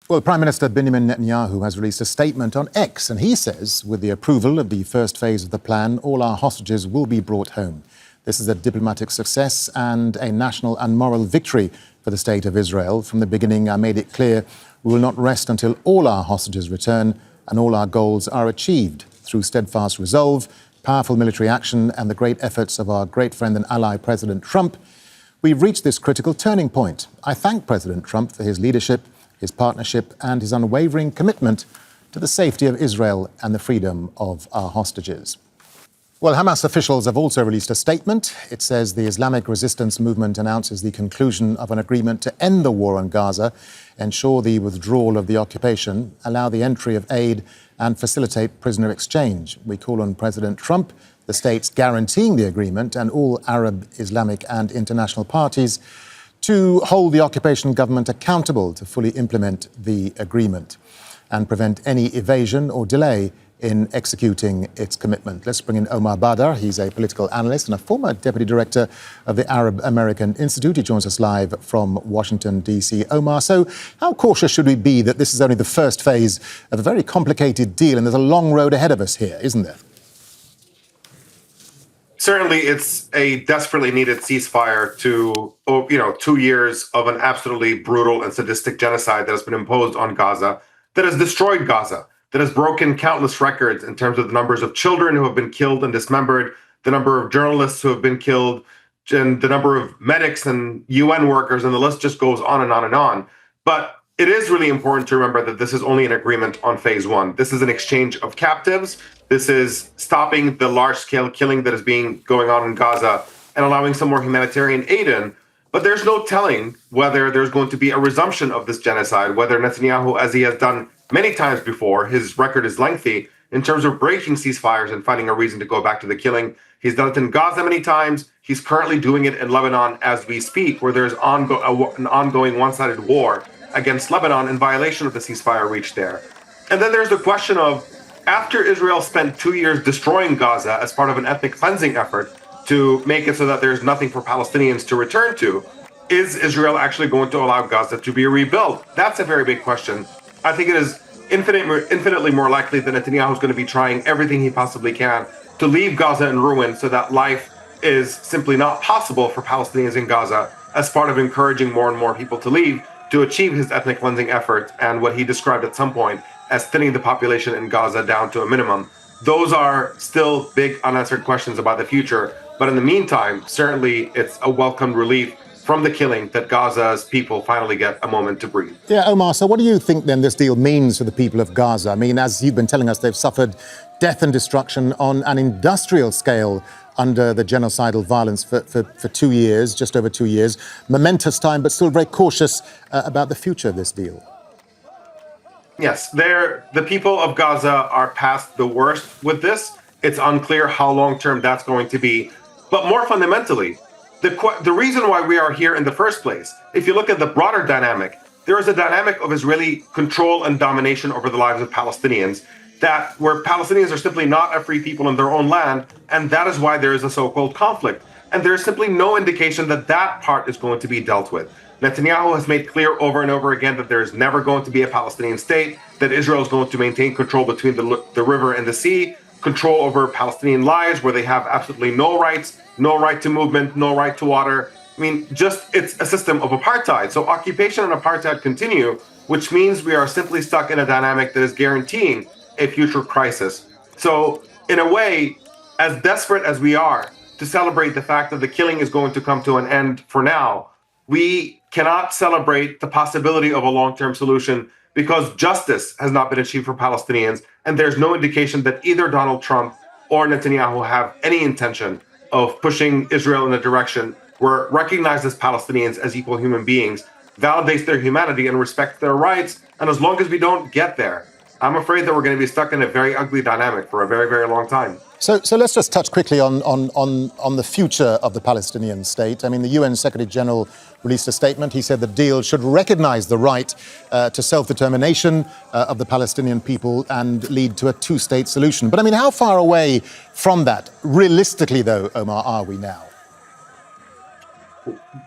Well, Prime Minister Benjamin Netanyahu has released a statement on X, and he says, with the approval of the first phase of the plan, all our hostages will be brought home. This is a diplomatic success and a national and moral victory for the state of Israel. From the beginning, I made it clear we will not rest until all our hostages return and all our goals are achieved. Through steadfast resolve, powerful military action and the great efforts of our great friend and ally, President Trump, we've reached this critical turning point. I thank President Trump for his leadership, his partnership and his unwavering commitment to the safety of Israel and the freedom of our hostages. Well, Hamas officials have also released a statement. It says the Islamic resistance movement announces the conclusion of an agreement to end the war on Gaza, ensure the withdrawal of the occupation, allow the entry of aid and facilitate prisoner exchange. We call on President Trump, the states guaranteeing the agreement and all Arab, Islamic and international parties to hold the occupation government accountable to fully implement the agreement and prevent any evasion or delay in executing its commitment. Let's bring in Omar Baddar. He's a political analyst and a former deputy director of the Arab American Institute. He joins us live from Washington, D.C. Omar, so how cautious should we be that this is only the first phase of a very complicated deal and there's a long road ahead of us here, isn't there? Certainly, it's a desperately needed ceasefire to, 2 years of an absolutely brutal and sadistic genocide that has been imposed on Gaza, that has destroyed Gaza, that has broken countless records in terms of the numbers of children who have been killed and dismembered, the number of journalists who have been killed, and the number of medics and UN workers, and the list just goes on and on and on. But it is really important to remember that this is only an agreement on phase one. This is an exchange of captives. This is stopping the large-scale killing that is going on in Gaza and allowing some more humanitarian aid in. But there's no telling whether there's going to be a resumption of this genocide, whether Netanyahu, as he has done many times before, his record is lengthy in terms of breaking ceasefires and finding a reason to go back to the killing. He's done it in Gaza many times. He's currently doing it in Lebanon as we speak, where there's an ongoing one-sided war against Lebanon in violation of the ceasefire reached there. And then there's the question of, after Israel spent 2 years destroying Gaza as part of an ethnic cleansing effort to make it so that there's nothing for Palestinians to return to, is Israel actually going to allow Gaza to be rebuilt? That's a very big question. I think it is infinitely more likely that Netanyahu is going to be trying everything he possibly can to leave Gaza in ruin so that life is simply not possible for Palestinians in Gaza as part of encouraging more and more people to leave to achieve his ethnic cleansing effort and what he described at some point as thinning the population in Gaza down to a minimum. Those are still big unanswered questions about the future. But in the meantime, certainly it's a welcomed relief from the killing that Gaza's people finally get a moment to breathe. Yeah, Omar, so what do you think then this deal means for the people of Gaza? I mean, as you've been telling us, they've suffered death and destruction on an industrial scale under the genocidal violence for 2 years, just over 2 years. Momentous time, but still very cautious about the future of this deal. Yes, the people of Gaza are past the worst with this. It's unclear how long-term that's going to be. But more fundamentally, the reason why we are here in the first place, if you look at the broader dynamic, there is a dynamic of Israeli control and domination over the lives of Palestinians, where Palestinians are simply not a free people in their own land, and that is why there is a so-called conflict. And there is simply no indication that that part is going to be dealt with. Netanyahu has made clear over and over again that there is never going to be a Palestinian state, that Israel is going to maintain control between the river and the sea, control over Palestinian lives where they have absolutely no rights, no right to movement, no right to water. I mean, it's a system of apartheid. So occupation and apartheid continue, which means we are simply stuck in a dynamic that is guaranteeing a future crisis. So in a way, as desperate as we are to celebrate the fact that the killing is going to come to an end for now, we cannot celebrate the possibility of a long-term solution because justice has not been achieved for Palestinians, and there's no indication that either Donald Trump or Netanyahu have any intention of pushing Israel in a direction where it recognizes Palestinians as equal human beings, validates their humanity and respects their rights. And as long as we don't get there, I'm afraid that we're going to be stuck in a very ugly dynamic for a very, very long time. So let's just touch quickly on the future of the Palestinian state. I mean, the UN Secretary General released a statement. He said the deal should recognize the right to self-determination of the Palestinian people and lead to a two-state solution. But I mean, how far away from that, realistically though, Omar, are we now?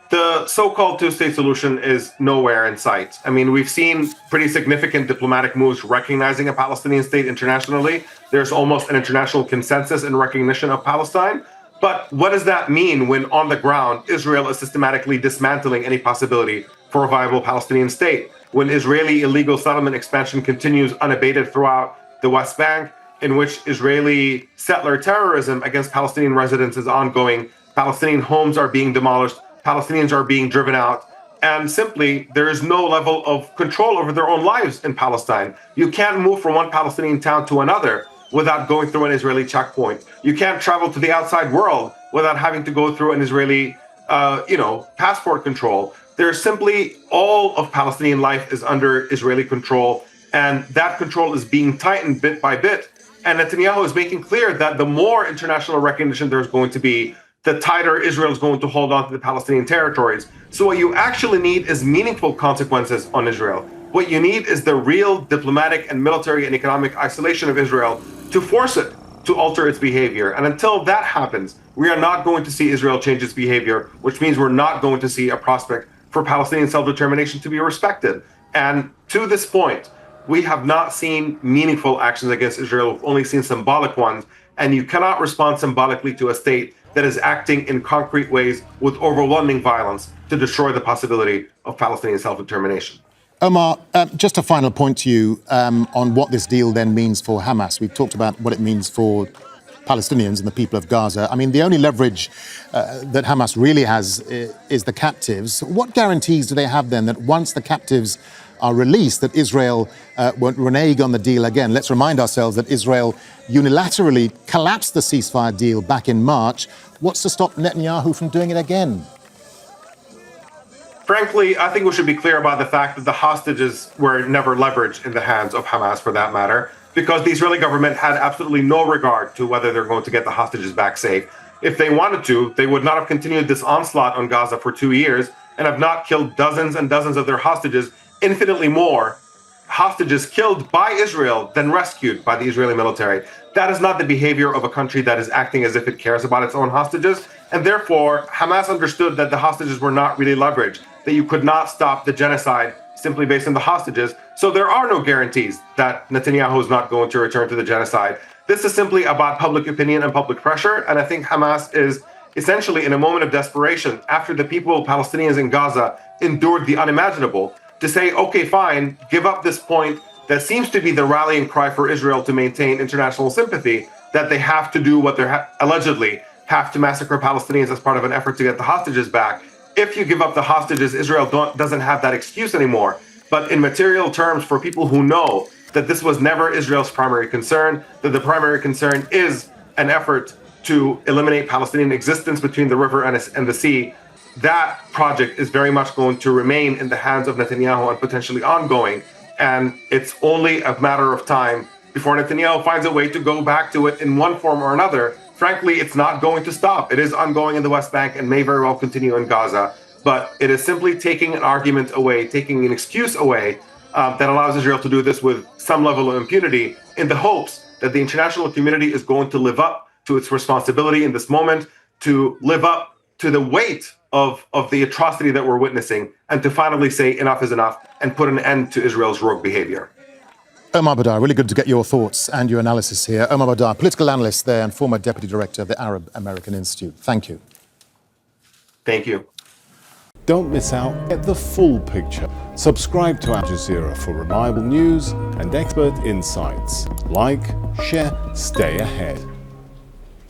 The so-called two-state solution is nowhere in sight. I mean, we've seen pretty significant diplomatic moves recognizing a Palestinian state internationally. There's almost an international consensus in recognition of Palestine. But what does that mean when on the ground, Israel is systematically dismantling any possibility for a viable Palestinian state? When Israeli illegal settlement expansion continues unabated throughout the West Bank, in which Israeli settler terrorism against Palestinian residents is ongoing, Palestinian homes are being demolished, Palestinians are being driven out, and simply there is no level of control over their own lives in Palestine. You can't move from one Palestinian town to another without going through an Israeli checkpoint. You can't travel to the outside world without having to go through an Israeli, passport control. There's simply all of Palestinian life is under Israeli control, and that control is being tightened bit by bit. And Netanyahu is making clear that the more international recognition there's going to be, the tighter Israel is going to hold on to the Palestinian territories. So what you actually need is meaningful consequences on Israel. What you need is the real diplomatic and military and economic isolation of Israel to force it to alter its behavior. And until that happens, we are not going to see Israel change its behavior, which means we're not going to see a prospect for Palestinian self-determination to be respected. And to this point, we have not seen meaningful actions against Israel. We've only seen symbolic ones. And you cannot respond symbolically to a state that is acting in concrete ways with overwhelming violence to destroy the possibility of Palestinian self-determination. Omar, just a final point to you on what this deal then means for Hamas. We've talked about what it means for Palestinians and the people of Gaza. I mean, the only leverage that Hamas really has is the captives. What guarantees do they have then that once the captives are released, that Israel won't renege on the deal again? Let's remind ourselves that Israel unilaterally collapsed the ceasefire deal back in March. What's to stop Netanyahu from doing it again? Frankly, I think we should be clear about the fact that the hostages were never leveraged in the hands of Hamas, for that matter, because the Israeli government had absolutely no regard to whether they're going to get the hostages back safe. If they wanted to, they would not have continued this onslaught on Gaza for 2 years and have not killed dozens and dozens of their hostages, infinitely more hostages killed by Israel than rescued by the Israeli military. That is not the behavior of a country that is acting as if it cares about its own hostages. And therefore, Hamas understood that the hostages were not really leveraged, that you could not stop the genocide simply based on the hostages. So there are no guarantees that Netanyahu is not going to return to the genocide. This is simply about public opinion and public pressure. And I think Hamas is essentially in a moment of desperation after the people, Palestinians in Gaza, endured the unimaginable, to say, okay, fine, give up this point that seems to be the rallying cry for Israel to maintain international sympathy, that they have to do what they're allegedly have to massacre Palestinians as part of an effort to get the hostages back. If you give up the hostages, Israel doesn't have that excuse anymore. But in material terms, for people who know that this was never Israel's primary concern, that the primary concern is an effort to eliminate Palestinian existence between the river and the sea, that project is very much going to remain in the hands of Netanyahu and potentially ongoing. And it's only a matter of time before Netanyahu finds a way to go back to it in one form or another. Frankly, it's not going to stop. It is ongoing in the West Bank and may very well continue in Gaza. But it is simply taking an argument away, taking an excuse away that allows Israel to do this with some level of impunity in the hopes that the international community is going to live up to its responsibility in this moment, to live up to the weight of the atrocity that we're witnessing, and to finally say enough is enough and put an end to Israel's rogue behavior. Omar Baddar, really good to get your thoughts and your analysis here. Omar Baddar, political analyst there and former deputy director of the Arab American Institute. Thank you. Thank you. Don't miss out. Get the full picture. Subscribe to Al Jazeera for reliable news and expert insights. Like, share, stay ahead.